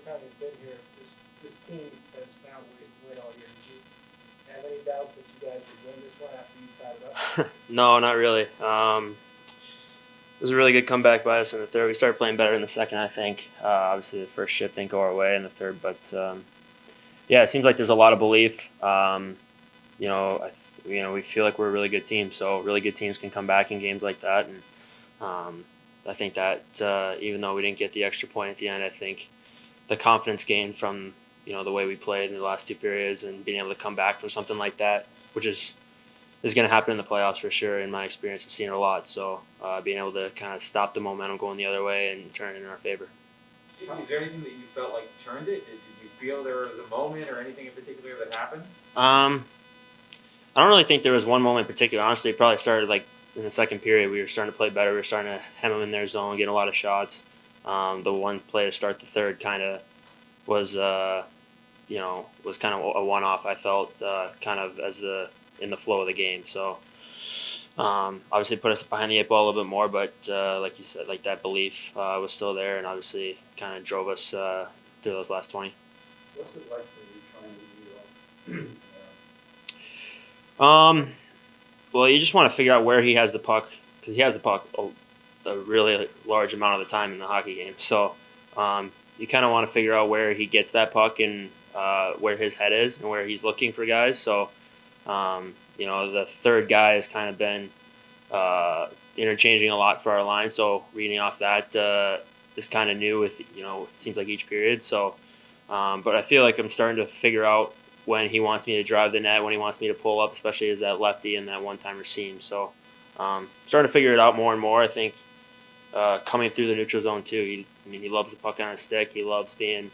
short time you've been here, this team has found ways to win all year. Did you have any doubts that you guys would win this one after you tied it up? No, not really. It was a really good comeback by us in the third. We started playing better in the second, I think. Obviously, the first shift didn't go our way in the third, but yeah, it seems like there's a lot of belief. You know, we feel like we're a really good team, so really good teams can come back in games like that, and I think that even though we didn't get the extra point at the end, I think the confidence gained from the way we played in the last two periods and being able to come back from something like that, which is going to happen in the playoffs for sure. In my experience, I've seen it a lot. So being able to kind of stop the momentum going the other way and turn it in our favor. Is there anything that you felt like turned it? Did you feel there was a moment or anything in particular that happened? I don't really think there was one moment in particular. Honestly, it probably started like in the second period. We were starting to play better. We were starting to hem them in their zone, getting a lot of shots. The one play to start the third kind of was, was kind of a one-off. I felt kind of in the flow of the game. So obviously put us behind the eight ball a little bit more, but like you said, like that belief was still there, and obviously kind of drove us through those last 20. What's it like for you trying to lead off? Well, you just want to figure out where he has the puck, because he has the puck a really large amount of the time in the hockey game. So you kind of want to figure out where he gets that puck and where his head is and where he's looking for guys. So, the third guy has kind of been interchanging a lot for our line. So reading off that is kind of new with, it seems like each period. So, but I feel like I'm starting to figure out when he wants me to drive the net, when he wants me to pull up, especially as that lefty and that one-timer seam. So starting to figure it out more and more. I think coming through the neutral zone too. He loves the puck on his stick. He loves being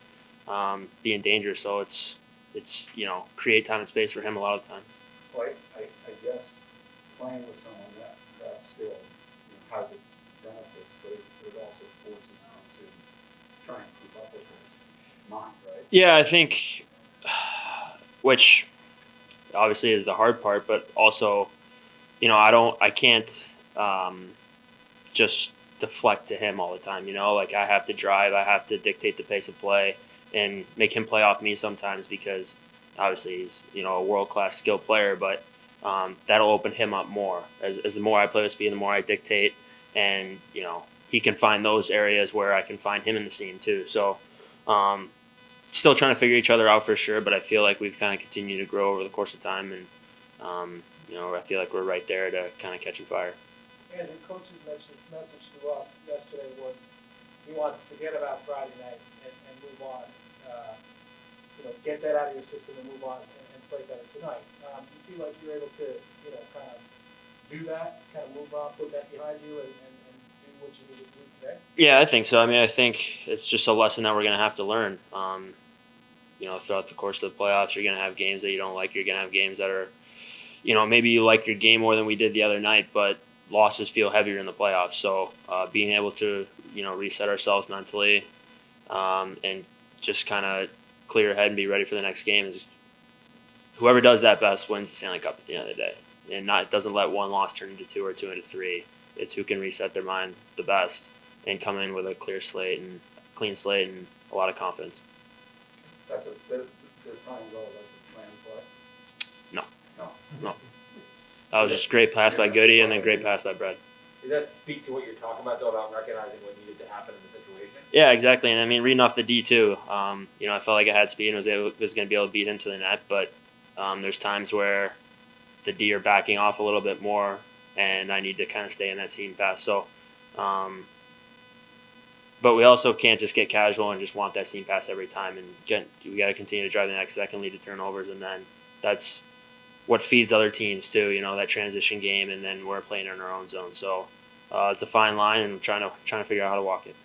dangerous. So it's create time and space for him a lot of the time. Well, I guess playing with someone that skill has its benefits, but it also forces you to try and keep up with his mind, right? Yeah, I think, which obviously is the hard part, but also, I can't just deflect to him all the time. Like I have to drive, I have to dictate the pace of play and make him play off me sometimes because obviously he's a world-class skilled player, but that'll open him up more as the more I play with speed, the more I dictate, and he can find those areas where I can find him in the seam too. So still trying to figure each other out for sure, but I feel like we've kind of continued to grow over the course of time, and I feel like we're right there to kind of catching fire. And the coach's message to us yesterday was he wants to forget about Friday night and move on. Get that out of your system and move on and play better tonight. Do you feel like you're able to, kind of do that, kind of move on, put that behind you, and do what you need to do today? Yeah, I think so. I mean, I think it's just a lesson that we're going to have to learn. Throughout the course of the playoffs, you're going to have games that you don't like. You're going to have games that are, maybe you like your game more than we did the other night, but losses feel heavier in the playoffs. So being able to, reset ourselves mentally and just kind of clear your head and be ready for the next game is whoever does that best wins the Stanley Cup at the end of the day. And doesn't let one loss turn into two or two into three. It's who can reset their mind the best and come in with a clean slate and a lot of confidence. That's this time goal. That's a plan play. No. That was just a great pass by Goody and then great pass by Brad. Does that speak to what you're talking about, though, about recognizing what needed to happen in the situation? Yeah, exactly. And I mean, reading off the D too, I felt like I had speed and was going to be able to beat him to the net, but there's times where the D are backing off a little bit more, and I need to kind of stay in that seam pass. So, but we also can't just get casual and just want that seam pass every time. And we got to continue to drive the net because that can lead to turnovers, and then that's what feeds other teams too. That transition game, and then we're playing in our own zone. So it's a fine line, and trying to figure out how to walk it.